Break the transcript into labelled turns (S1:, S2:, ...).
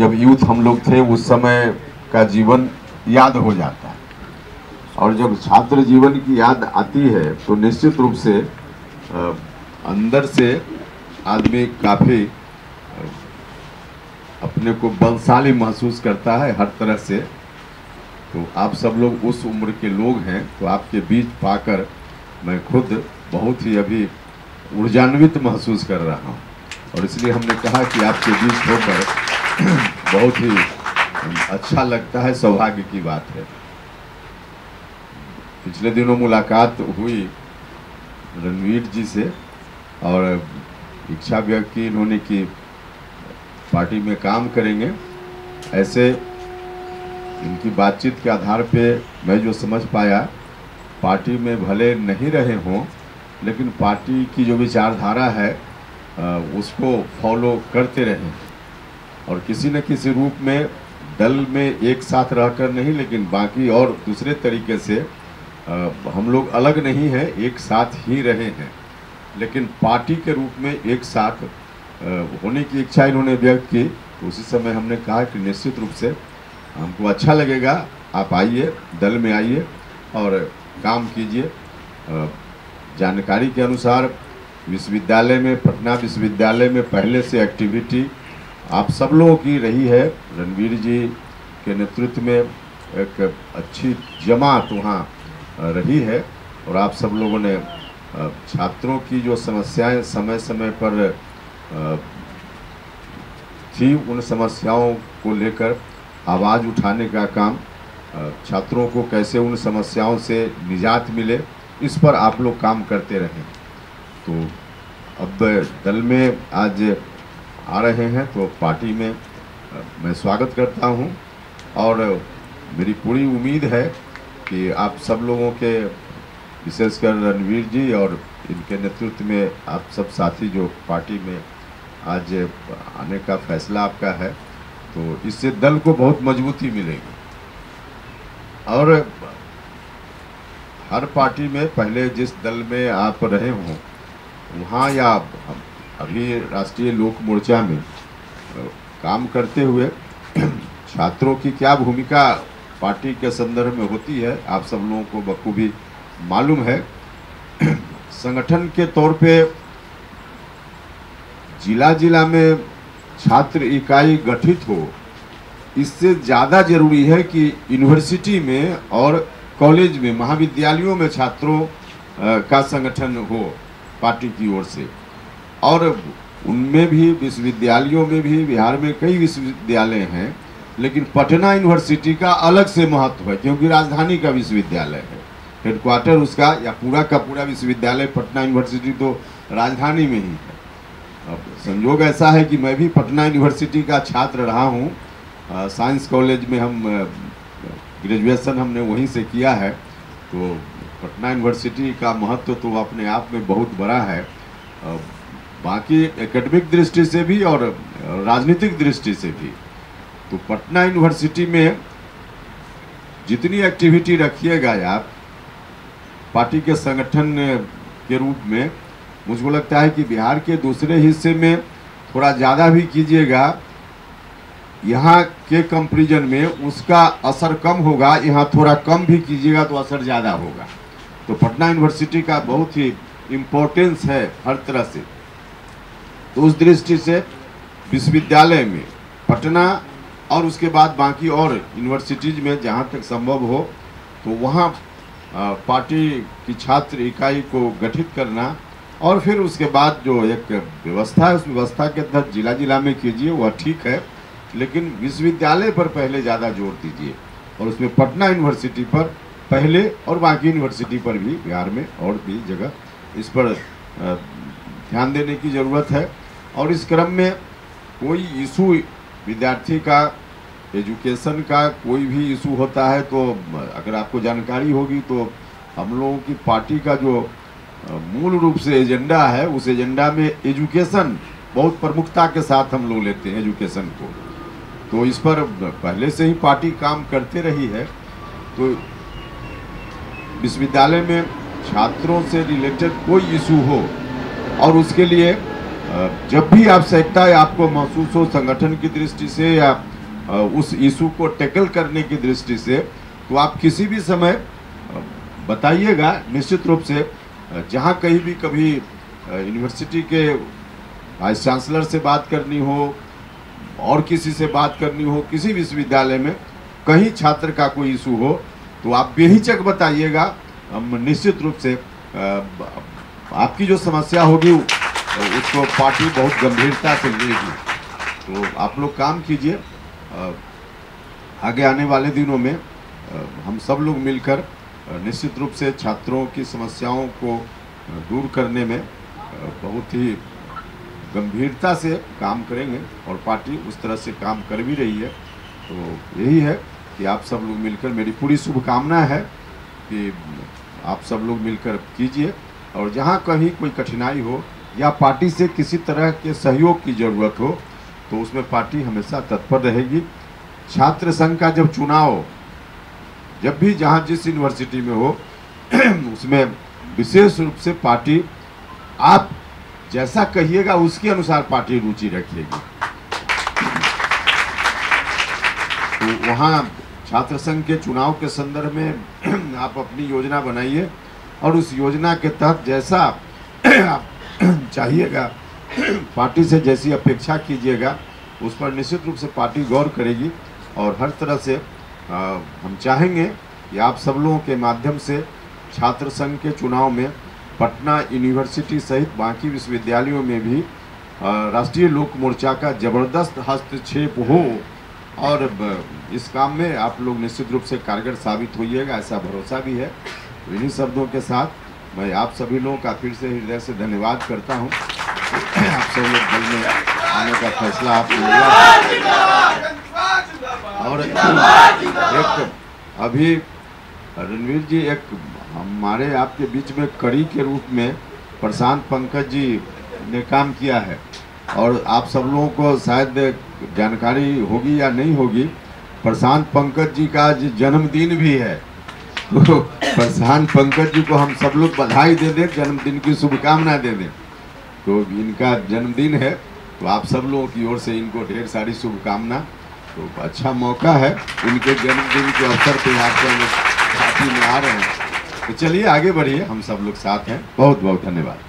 S1: जब यूथ हम लोग थे उस समय का जीवन याद हो जाता है, और जब छात्र जीवन की याद आती है तो निश्चित रूप से अंदर से आदमी काफ़ी अपने को बलशाली महसूस करता है हर तरह से। तो आप सब लोग उस उम्र के लोग हैं, तो आपके बीच पाकर मैं खुद बहुत ही अभी ऊर्जान्वित महसूस कर रहा हूँ, और इसलिए हमने कहा कि आपके बीच होकर बहुत ही अच्छा लगता है, सौभाग्य की बात है। पिछले दिनों मुलाकात हुई रणवीर जी से, और इच्छा व्यक्त की इन्होंने कि पार्टी में काम करेंगे। ऐसे इनकी बातचीत के आधार पे मैं जो समझ पाया, पार्टी में भले नहीं रहे हों लेकिन पार्टी की जो विचारधारा है उसको फॉलो करते रहें, और किसी न किसी रूप में दल में एक साथ रहकर नहीं लेकिन बाकी और दूसरे तरीके से हम लोग अलग नहीं हैं, एक साथ ही रहे हैं, लेकिन पार्टी के रूप में एक साथ होने की इच्छा इन्होंने व्यक्त की। तो उसी समय हमने कहा कि निश्चित रूप से हमको अच्छा लगेगा, आप आइए, दल में आइए और काम कीजिए। जानकारी के अनुसार विश्वविद्यालय में, पटना विश्वविद्यालय में पहले से एक्टिविटी आप सब लोगों की रही है। रणवीर जी के नेतृत्व में एक अच्छी जमात वहाँ रही है, और आप सब लोगों ने छात्रों की जो समस्याएं समय समय पर थी, उन समस्याओं को लेकर आवाज़ उठाने का काम, छात्रों को कैसे उन समस्याओं से निजात मिले, इस पर आप लोग काम करते रहें। तो अब दल में आज आ रहे हैं तो पार्टी में मैं स्वागत करता हूं, और मेरी पूरी उम्मीद है कि आप सब लोगों के, विशेषकर रणवीर जी और इनके नेतृत्व में आप सब साथी जो पार्टी में आज आने का फैसला आपका है, तो इससे दल को बहुत मजबूती मिलेगी। और हर पार्टी में पहले जिस दल में आप रहे हों वहाँ या अभी राष्ट्रीय लोक मोर्चा में काम करते हुए छात्रों की क्या भूमिका पार्टी के संदर्भ में होती है, आप सब लोगों को बखूबी मालूम है। संगठन के तौर पे जिला जिला में छात्र इकाई गठित हो, इससे ज़्यादा जरूरी है कि यूनिवर्सिटी में और कॉलेज में, महाविद्यालयों में छात्रों का संगठन हो पार्टी की ओर से। और उनमें भी, विश्वविद्यालयों में भी, बिहार में कई विश्वविद्यालय हैं, लेकिन पटना यूनिवर्सिटी का अलग से महत्व है, क्योंकि राजधानी का विश्वविद्यालय है, हेडक्वार्टर उसका या पूरा का पूरा विश्वविद्यालय पटना यूनिवर्सिटी तो राजधानी में ही है। अब संयोग ऐसा है कि मैं भी पटना यूनिवर्सिटी का छात्र रहा हूँ, साइंस कॉलेज में हम ग्रेजुएशन हमने वहीं से किया है। तो पटना यूनिवर्सिटी का महत्व तो अपने आप में बहुत बड़ा है, बाकी एकेडमिक दृष्टि से भी और राजनीतिक दृष्टि से भी। तो पटना यूनिवर्सिटी में जितनी एक्टिविटी रखिएगा आप पार्टी के संगठन के रूप में, मुझको लगता है कि बिहार के दूसरे हिस्से में थोड़ा ज़्यादा भी कीजिएगा, यहाँ के कंपैरिजन में उसका असर कम होगा, यहाँ थोड़ा कम भी कीजिएगा तो असर ज़्यादा होगा। तो पटना यूनिवर्सिटी का बहुत ही इम्पोर्टेंस है हर तरह से। तो उस दृष्टि से विश्वविद्यालय में पटना और उसके बाद बाकी और यूनिवर्सिटीज़ में जहाँ तक संभव हो तो वहाँ पार्टी की छात्र इकाई को गठित करना, और फिर उसके बाद जो एक व्यवस्था है उस व्यवस्था के तहत जिला जिला में कीजिए, वह ठीक है, लेकिन विश्वविद्यालय पर पहले ज़्यादा जोर दीजिए, और उसमें पटना यूनिवर्सिटी पर पहले और बाकी यूनिवर्सिटी पर भी बिहार में और भी जगह इस पर ध्यान देने की ज़रूरत है। और इस क्रम में कोई इशू विद्यार्थी का, एजुकेशन का कोई भी इशू होता है तो अगर आपको जानकारी होगी तो हम लोगों की पार्टी का जो मूल रूप से एजेंडा है, उस एजेंडा में एजुकेशन बहुत प्रमुखता के साथ हम लोग लेते हैं एजुकेशन को। तो इस पर पहले से ही पार्टी काम करते रही है। तो विश्वविद्यालय में छात्रों से रिलेटेड कोई इशू हो और उसके लिए जब भी आवश्यकता आपको महसूस हो संगठन की दृष्टि से या उस इशू को टैकल करने की दृष्टि से, तो आप किसी भी समय बताइएगा। निश्चित रूप से जहाँ कहीं भी कभी यूनिवर्सिटी के वाइस चांसलर से बात करनी हो और किसी से बात करनी हो, किसी विश्वविद्यालय में कहीं छात्र का कोई इशू हो, तो आप बेहिचक बताइएगा। हम निश्चित रूप से आपकी जो समस्या होगी उसको पार्टी बहुत गंभीरता से लेगी। तो आप लोग काम कीजिए। आगे आने वाले दिनों में हम सब लोग मिलकर निश्चित रूप से छात्रों की समस्याओं को दूर करने में बहुत ही गंभीरता से काम करेंगे और पार्टी उस तरह से काम कर भी रही है। तो यही है कि आप सब लोग मिलकर, मेरी पूरी शुभकामना है कि आप सब लोग मिलकर कीजिए। और जहाँ कहीं कोई कठिनाई हो या पार्टी से किसी तरह के सहयोग की ज़रूरत हो, तो उसमें पार्टी हमेशा तत्पर रहेगी। छात्र संघ का जब चुनाव जब भी जहाँ जिस यूनिवर्सिटी में हो उसमें विशेष रूप से पार्टी, आप जैसा कहिएगा उसके अनुसार पार्टी रुचि रखेगी। तो वहाँ छात्र संघ के चुनाव के संदर्भ में आप अपनी योजना बनाइए और उस योजना के तहत जैसा आप चाहिएगा, पार्टी से जैसी अपेक्षा कीजिएगा, उस पर निश्चित रूप से पार्टी गौर करेगी। और हर तरह से हम चाहेंगे कि आप सब लोगों के माध्यम से छात्र संघ के चुनाव में पटना यूनिवर्सिटी सहित बाकी विश्वविद्यालयों में भी राष्ट्रीय लोक मोर्चा का जबरदस्त हस्तक्षेप हो और इस काम में आप लोग निश्चित रूप से कारगर साबित होइएगा, ऐसा भरोसा भी है। इन्हीं शब्दों के साथ मैं आप सभी लोगों का फिर से हृदय से धन्यवाद करता हूं। आप सब लोग दल में आने का फैसला आपने लिया। और एक अभी रणवीर जी, एक हमारे आपके बीच में कड़ी के रूप में प्रशांत पंकज जी ने काम किया है और आप सब लोगों को शायद जानकारी होगी या नहीं होगी, प्रशांत पंकज जी का जन्मदिन भी है। तो प्रशांत पंकज जी को हम सब लोग बधाई दे दें, जन्मदिन की शुभकामना दे दें। तो इनका जन्मदिन है, तो आप सब लोगों की ओर से इनको ढेर सारी शुभकामना। तो अच्छा मौका है इनके जन्मदिन के अवसर पे आप सब पार्टी में आ रहे हैं। तो चलिए आगे बढ़िए, हम सब लोग साथ हैं। बहुत बहुत धन्यवाद।